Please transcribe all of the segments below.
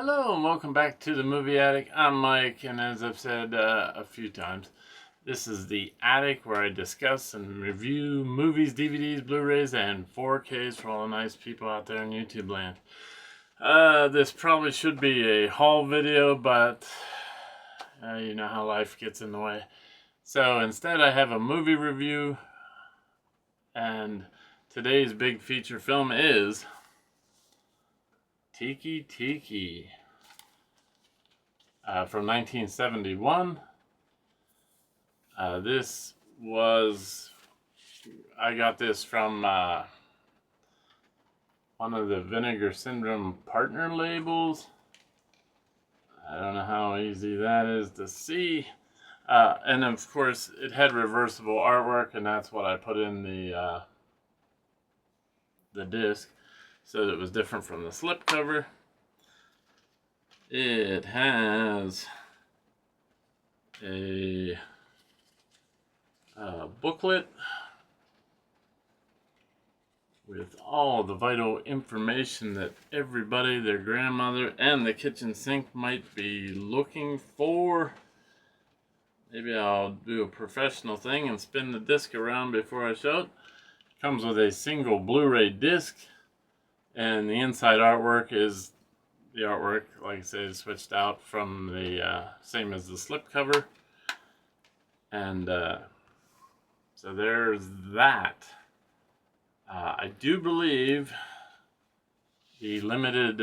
Hello and welcome back to the Movie Attic. I'm Mike, and as I've said a few times, this is the attic where I discuss and review movies, DVDs, Blu-rays, and 4Ks for all the nice people out there in YouTube land. This probably should be a haul video, but you know how life gets in the way. So instead I have a movie review, and today's big feature film is Tiki Tiki. From 1971. I got this from one of the Vinegar Syndrome partner labels. I don't know how easy that is to see. And of course, it had reversible artwork, and that's what I put in the disc, so that it was different from the slipcover. It has a booklet with all the vital information that everybody, their grandmother, and the kitchen sink might be looking for. Maybe I'll do a professional thing and spin the disc around before I show it. Comes with a single Blu-ray disc, and the inside artwork is the artwork, like I said, is switched out from the same as the slipcover. And so there's that. I do believe the limited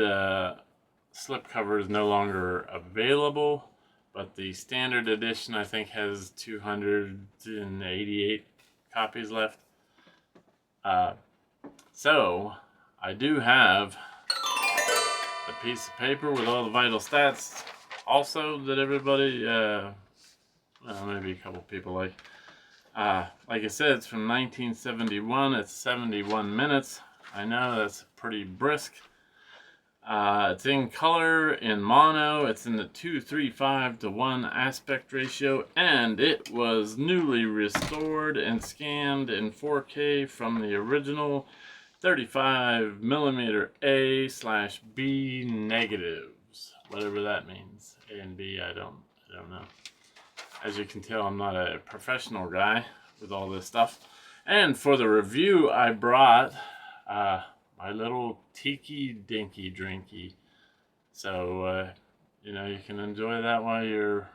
slipcover is no longer available, but the standard edition I think has 288 copies left. So I do have a piece of paper with all the vital stats also that everybody, well, maybe a couple people like. Like I said, it's from 1971. It's 71 minutes. I know that's pretty brisk. It's in color, in mono. It's in the 2:3:5:1 aspect ratio, and it was newly restored and scanned in 4K from the original 35mm A/B negatives, whatever that means. A and B, I don't know. As you can tell, I'm not a professional guy with all this stuff. And for the review, I brought my little Tiki Dinky Drinky. So, you know, you can enjoy that while you're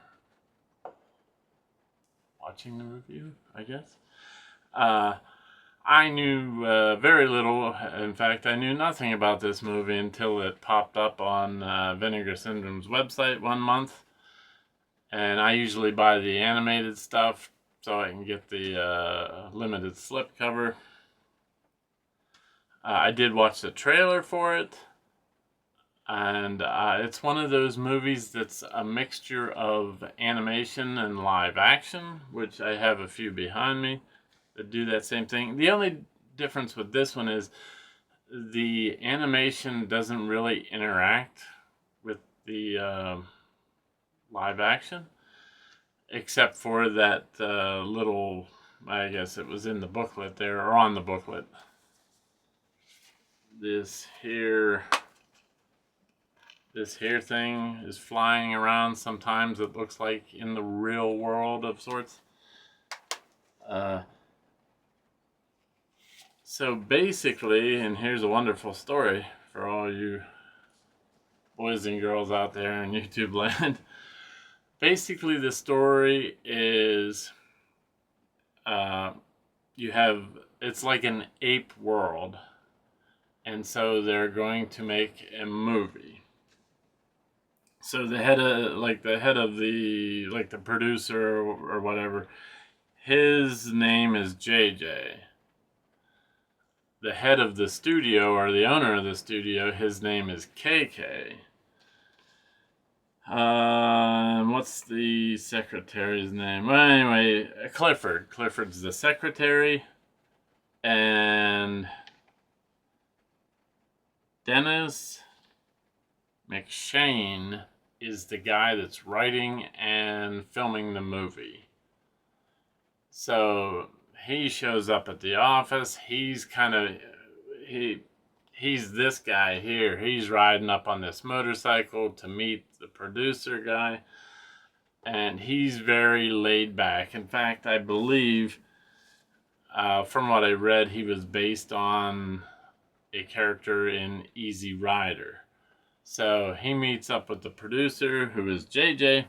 watching the review, I guess. I knew very little. In fact, I knew nothing about this movie until it popped up on Vinegar Syndrome's website one month. And I usually buy the animated stuff so I can get the limited slipcover. I did watch the trailer for it, and it's one of those movies that's a mixture of animation and live action, which I have a few behind me that do that same thing. The only difference with this one is the animation doesn't really interact with the live action, except for that little, I guess it was in the booklet there, or on the booklet. This here thing is flying around. Sometimes it looks like in the real world of sorts. So basically, and here's a wonderful story for all you boys and girls out there in YouTube land. Basically, the story is it's like an ape world, and so they're going to make a movie. So the head of the producer or whatever, his name is JJ. The head of the studio, or the owner of the studio, his name is KK. What's the secretary's name? Well, anyway, Clifford. Clifford's the secretary, and Dennis McShane is the guy that's writing and filming the movie. So he shows up at the office. He's kind of, he's this guy here. He's riding up on this motorcycle to meet the producer guy. And he's very laid back. In fact, I believe, from what I read, he was based on a character in Easy Rider. So he meets up with the producer, who is JJ.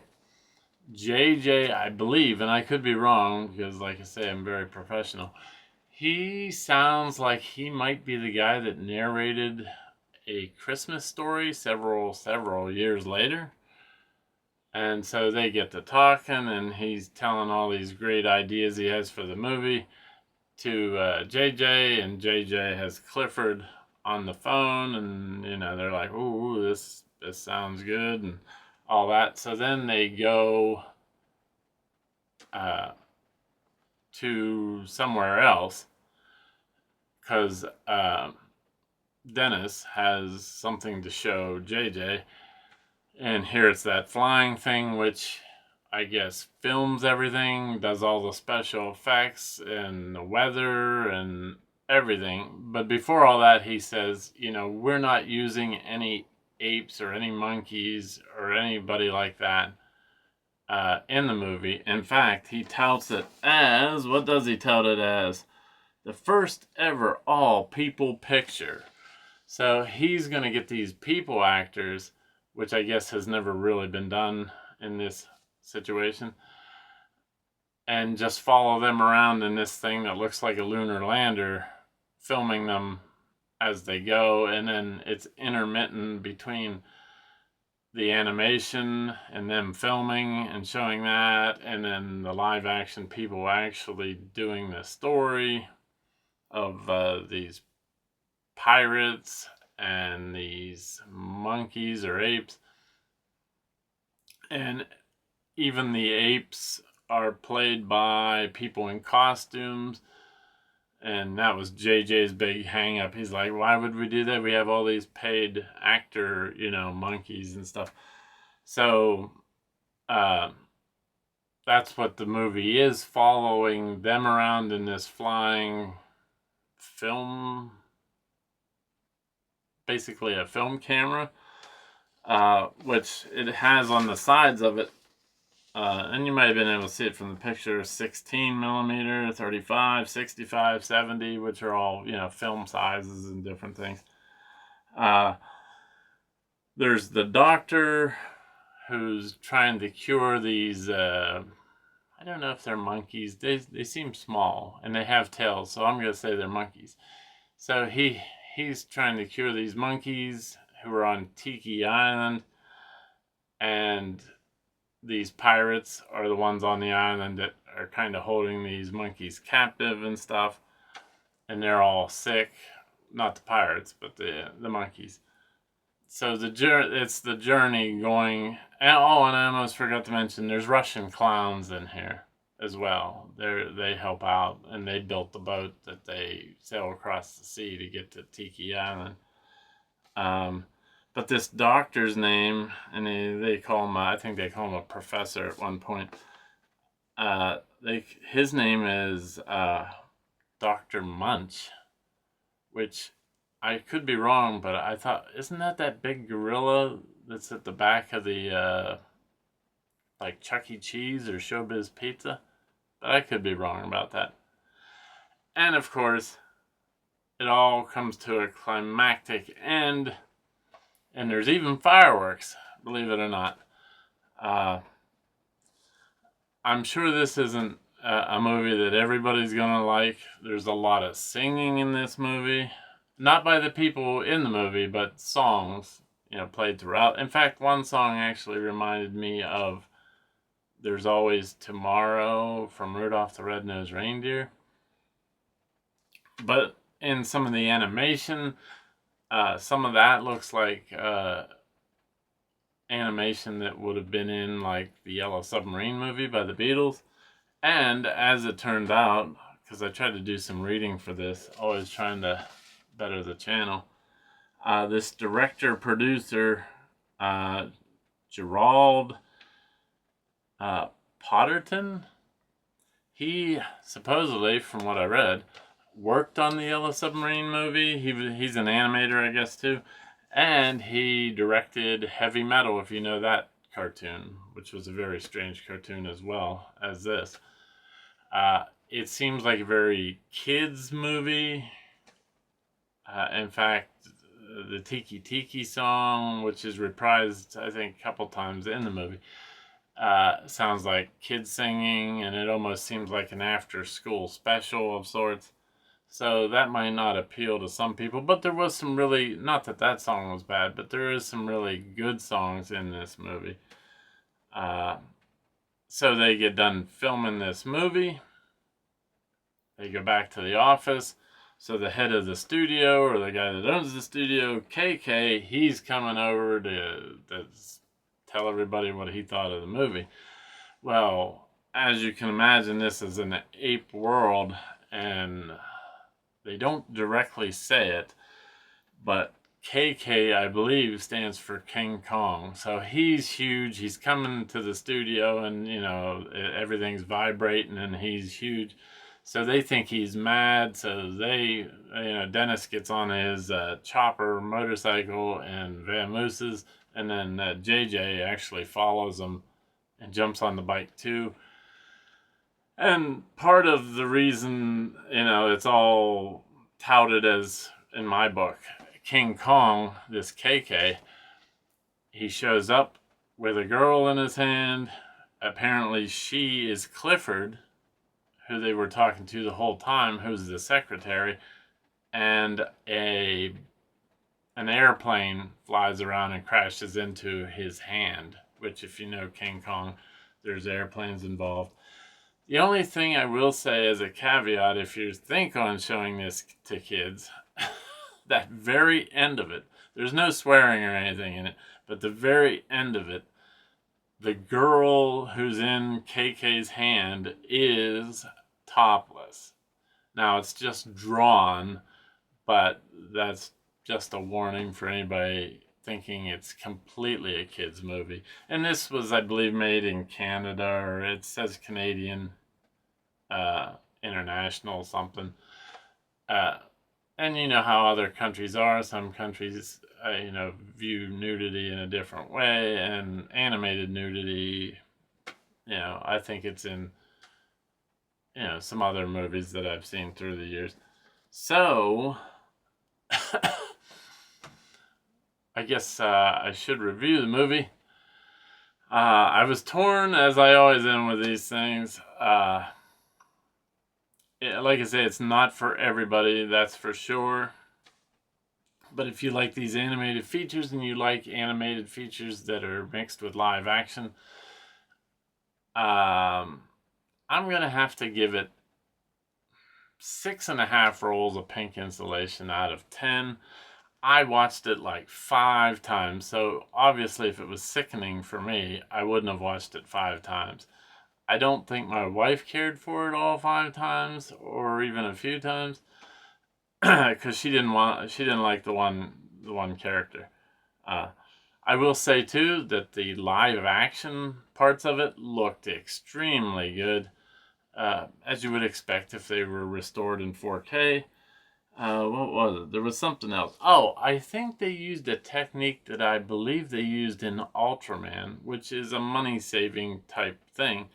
JJ, I believe, and I could be wrong because, like I say, I'm very professional. He sounds like he might be the guy that narrated A Christmas Story several years later. And so they get to talking, and he's telling all these great ideas he has for the movie to JJ, and JJ has Clifford on the phone, and they're like, "Ooh, this sounds good," and all that. So then they go to somewhere else because Dennis has something to show JJ. And here it's that flying thing, which I guess films everything, does all the special effects and the weather and everything. But before all that, he says, we're not using any apes or any monkeys or anybody like that in the movie. In fact, he touts it as, what does he tout it as? The first ever all-people picture. So he's going to get these people actors, which I guess has never really been done in this situation, and just follow them around in this thing that looks like a lunar lander, filming them as they go, and then it's intermittent between the animation and them filming and showing that, and then the live action people actually doing the story of these pirates and these monkeys or apes. And even the apes are played by people in costumes. And that was JJ's big hang up. He's like, why would we do that? We have all these paid actor, monkeys and stuff. So that's what the movie is, following them around in this flying film, basically a film camera, which it has on the sides of it, and you might have been able to see it from the picture, 16 millimeter, 35, 65, 70, which are all, film sizes and different things. There's the doctor who's trying to cure these, I don't know if they're monkeys. They seem small, and they have tails, so I'm going to say they're monkeys. So he's trying to cure these monkeys who are on Tiki Island, and these pirates are the ones on the island that are kind of holding these monkeys captive and stuff, and they're all sick. Not the pirates, but the monkeys. So it's the journey going. And I almost forgot to mention, there's Russian clowns in here as well. They help out, and they built the boat that they sail across the sea to get to Tiki Island. But this doctor's name, and they call him, I think they call him a professor at one point. His name is Dr. Munch, which I could be wrong, but I thought, isn't that big gorilla that's at the back of the like Chuck E. Cheese or Showbiz Pizza? But I could be wrong about that. And of course, it all comes to a climactic end, and there's even fireworks, believe it or not. I'm sure this isn't a movie that everybody's gonna like. There's a lot of singing in this movie. Not by the people in the movie, but songs, played throughout. In fact, one song actually reminded me of There's Always Tomorrow from Rudolph the Red-Nosed Reindeer. But in some of the animation, some of that looks like animation that would have been in like the Yellow Submarine movie by the Beatles. And as it turned out, because I tried to do some reading for this, always trying to better the channel, this director-producer, Gerald Potterton, he supposedly, from what I read, worked on the Yellow Submarine movie. He's an animator, I guess, too. And he directed Heavy Metal, if you know that cartoon, which was a very strange cartoon as well as this. It seems like a very kids movie. In fact, the Tiki Tiki song, which is reprised, I think, a couple times in the movie, sounds like kids singing, and it almost seems like an after-school special of sorts. So that might not appeal to some people, but there was some really, not that that song was bad, but there is some really good songs in this movie. So they get done filming this movie. They go back to the office. So the head of the studio, or the guy that owns the studio, KK, he's coming over to tell everybody what he thought of the movie. Well, as you can imagine, this is an ape world, and they don't directly say it, but KK, I believe, stands for King Kong. So he's huge. He's coming to the studio, and, you know, everything's vibrating, and he's huge. So they think he's mad. So they, you know, Dennis gets on his chopper motorcycle and vamooses, and then JJ actually follows him and jumps on the bike too. And part of the reason, you know, it's all touted as, in my book, King Kong, this KK, he shows up with a girl in his hand. Apparently she is Clifford, who they were talking to the whole time, who's the secretary, and an airplane flies around and crashes into his hand, which, if you know King Kong, there's airplanes involved. The only thing I will say as a caveat, if you think on showing this to kids, that very end of it, there's no swearing or anything in it, but the very end of it, the girl who's in KK's hand is topless. Now, it's just drawn, but that's just a warning for anybody thinking it's completely a kid's movie. And this was, I believe, made in Canada, or it says Canadian, international something. And you know how other countries are. Some countries, you know, view nudity in a different way, and animated nudity, you know, I think it's in, you know, some other movies that I've seen through the years. So, I guess I should review the movie. I was torn, as I always am with these things. Like I say, it's not for everybody, that's for sure. But if you like these animated features, and you like animated features that are mixed with live action, I'm going to have to give it 6.5 rolls of pink insulation out of 10. I watched it like 5 times, so obviously if it was sickening for me, I wouldn't have watched it 5 times. I don't think my wife cared for it all 5 times, or even a few times, because she didn't like the one character. I will say too that the live action parts of it looked extremely good, as you would expect if they were restored in 4K. What was it? There was something else. Oh, I think they used a technique that I believe they used in Ultraman, which is a money-saving type thing.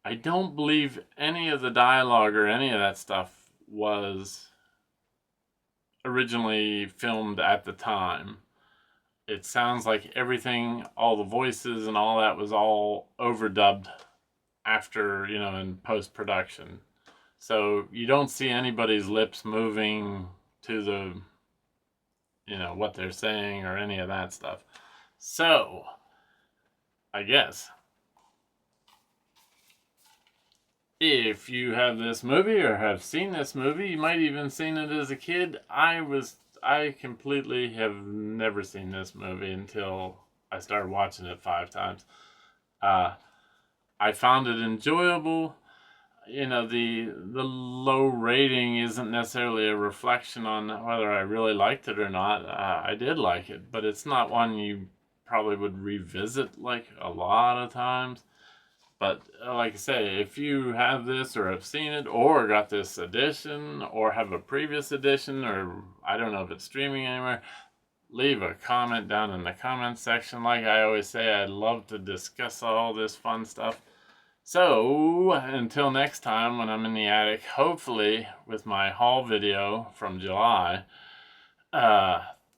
I don't believe any of the dialogue or any of that stuff was originally filmed at the time. It sounds like everything, all the voices and all that, was all overdubbed after, you know, in post-production. So you don't see anybody's lips moving to the, you know, what they're saying or any of that stuff. So, I guess, if you have this movie or have seen this movie, you might even seen it as a kid. I completely have never seen this movie until I started watching it 5 times. I found it enjoyable. You know, the low rating isn't necessarily a reflection on whether I really liked it or not. I did like it, but it's not one you probably would revisit like a lot of times. But like I say, if you have this or have seen it or got this edition or have a previous edition, or I don't know if it's streaming anywhere, leave a comment down in the comment section. Like I always say, I'd love to discuss all this fun stuff. So until next time when I'm in the attic, hopefully with my haul video from July,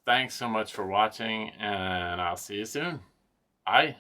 thanks so much for watching, and I'll see you soon. Bye.